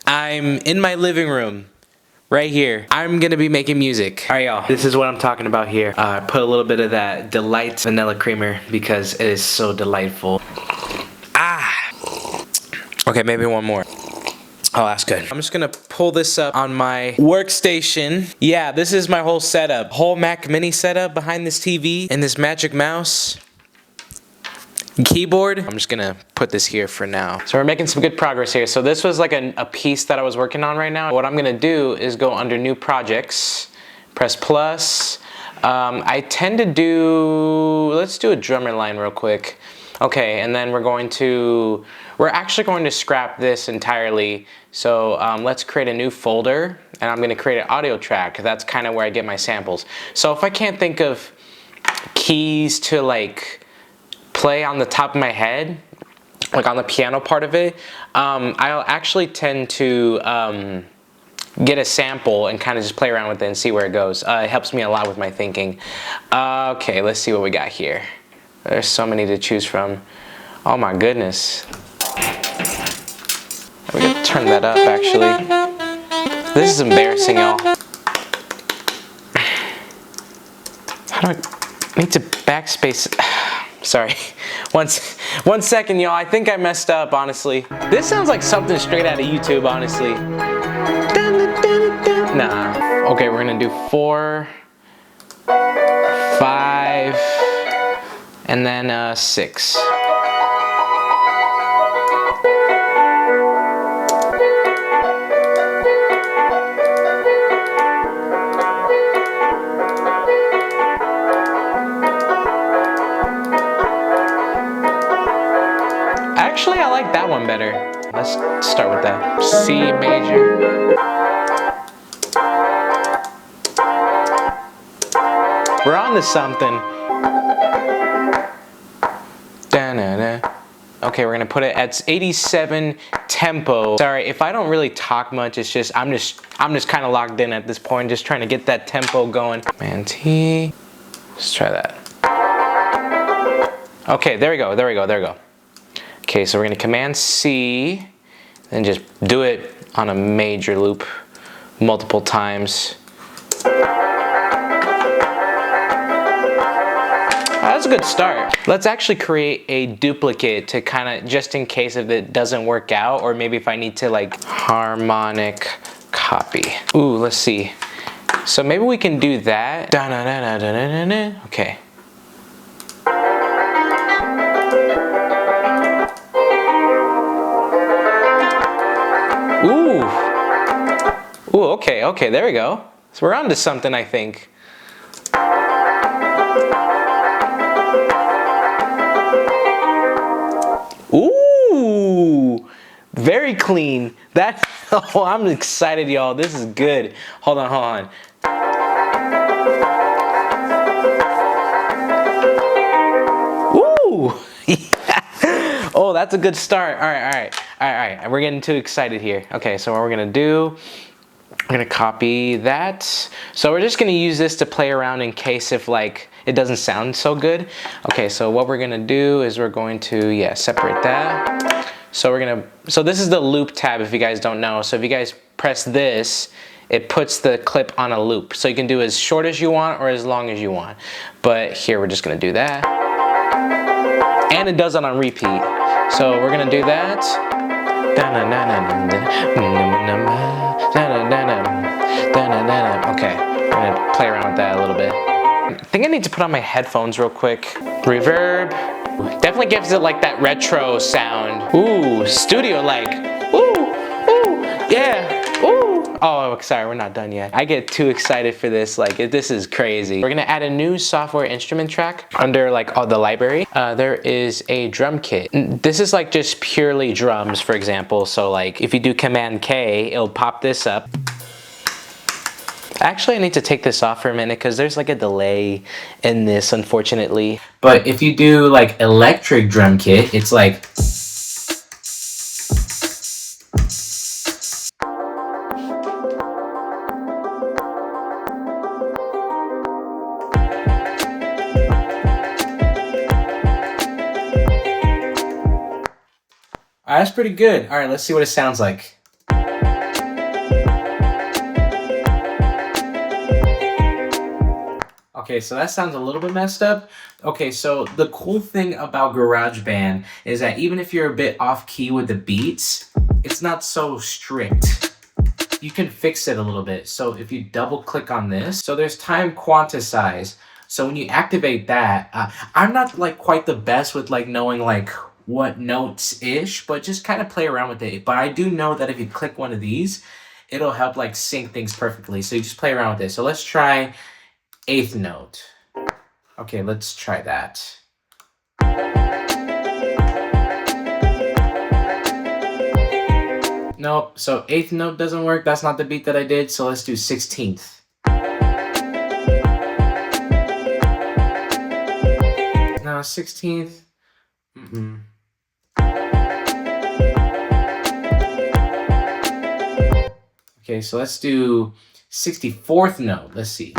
I'm in my living room. Right here. I'm gonna be making music. Alright y'all, this is what I'm talking about here. Put a little bit of that Delight vanilla creamer because it is so delightful. Okay, maybe one more. Oh, that's good. I'm just gonna pull this up on my workstation. Yeah, this is my whole setup. Whole Mac Mini setup behind this TV and this magic mouse. Keyboard. I'm just gonna put this here for now. So we're making some good progress here. So this was like a piece that I was working on right now. What I'm gonna do is go under new projects, press plus. I tend to do, let's do a drummer line real quick. Okay, and then we're actually going to scrap this entirely. So let's create a new folder, and I'm gonna create an audio track. That's kind of where I get my samples. So if I can't think of keys to like play on the top of my head, like on the piano part of it, I'll actually tend to get a sample and kind of just play around with it and see where it goes. It helps me a lot with my thinking. Okay, let's see what we got here. There's so many to choose from. Oh my goodness. We gotta turn that up actually. This is embarrassing, y'all. How do I need to backspace? Sorry. One second, y'all. I think I messed up, honestly. This sounds like something straight out of YouTube, honestly. Nah. Okay, we're gonna do 4, 5, and then 6. Actually, I like that one better. Let's start with that. C major. We're on to something. Da-na-na. Okay, we're gonna put it at 87 tempo. Sorry, if I don't really talk much, it's just I'm just kind of locked in at this point, just trying to get that tempo going. Command T. Let's try that. Okay, there we go. Okay, so we're gonna Command C and just do it on a major loop multiple times. That's a good start. Let's actually create a duplicate to kind of, just in case if it doesn't work out, or maybe if I need to like harmonic copy. Ooh, let's see. So maybe we can do that. Okay. Ooh, okay, there we go. So we're on to something, I think. Ooh, very clean. Oh, I'm excited, y'all. This is good. Hold on. Ooh, yeah. Oh, that's a good start. All right. We're getting too excited here. Okay, so what we're gonna do, we're gonna copy that. So we're just gonna use this to play around in case if like it doesn't sound so good. Okay, so what we're gonna do is we're going to, separate that. So this is the loop tab if you guys don't know. So if you guys press this, it puts the clip on a loop. So you can do as short as you want or as long as you want. But here we're just gonna do that. And it does it on repeat. So we're gonna do that. Okay, I'm gonna play around with that a little bit. I think I need to put on my headphones real quick. Reverb. Definitely gives it like that retro sound. Ooh, studio-like. Ooh, yeah, ooh. Oh, sorry, we're not done yet. I get too excited for this, like this is crazy. We're gonna add a new software instrument track under like the library. There is a drum kit. This is like just purely drums, for example. So like if you do Command K, it'll pop this up. Actually, I need to take this off for a minute because there's like a delay in this, unfortunately. But if you do like electric drum kit, it's like. Alright, that's pretty good. Alright, let's see what it sounds like. Okay, so that sounds a little bit messed up. Okay, so the cool thing about GarageBand is that even if you're a bit off key with the beats, it's not so strict. You can fix it a little bit. So if you double click on this, so there's time quantize. So when you activate that, I'm not like quite the best with like knowing like what notes ish, but just kind of play around with it. But I do know that if you click one of these, it'll help like sync things perfectly. So you just play around with it. So let's try eighth note. Okay, let's try that. Nope, so eighth note doesn't work. That's not the beat that I did, so let's do 16th. No, 16th. Okay, so let's do 64th note. Let's see.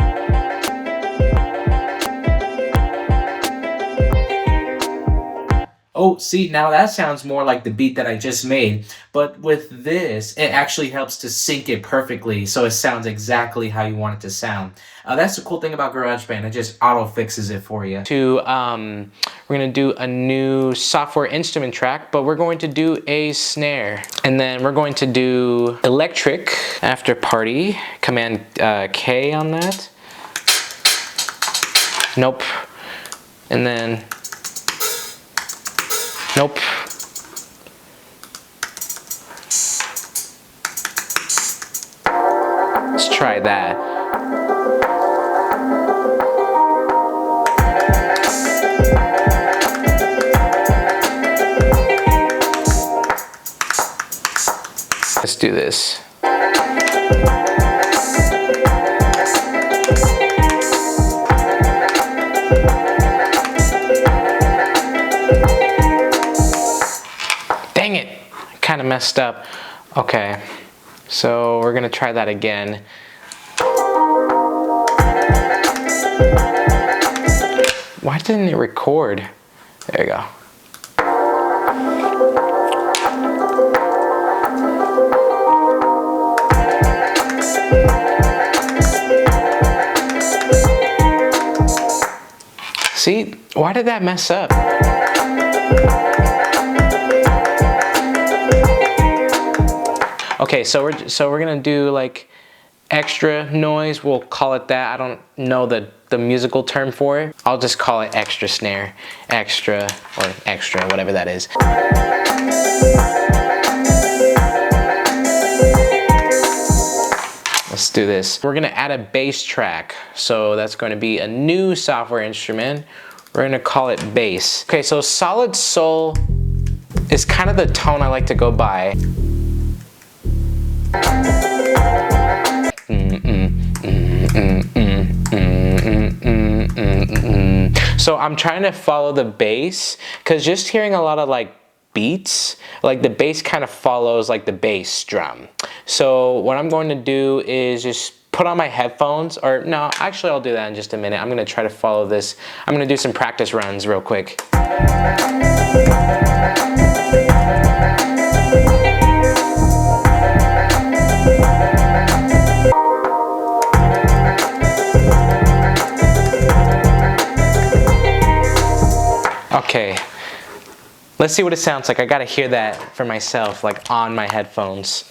Oh, see, now that sounds more like the beat that I just made. But with this, it actually helps to sync it perfectly so it sounds exactly how you want it to sound. That's the cool thing about GarageBand. It just auto-fixes it for you. We're going to do a new software instrument track, but we're going to do a snare. And then we're going to do electric after party. Command K on that. Nope. And then... Nope. Let's try that. Let's do this. Dang it, kind of messed up. Okay, so we're gonna try that again. Why didn't it record? There you go. See, why did that mess up? Okay, so we're gonna do like extra noise. We'll call it that. I don't know the musical term for it. I'll just call it extra snare, extra or extra, whatever that is. Let's do this. We're gonna add a bass track. So that's going to be a new software instrument. We're gonna call it bass. Okay, so solid sol is kind of the tone I like to go by. So I'm trying to follow the bass because just hearing a lot of like beats, like the bass kind of follows like the bass drum. So what I'm going to do is just put on my headphones, or no, actually I'll do that in just a minute. I'm gonna try to follow this. I'm gonna do some practice runs real quick. Okay, let's see what it sounds like. I gotta hear that for myself, like on my headphones.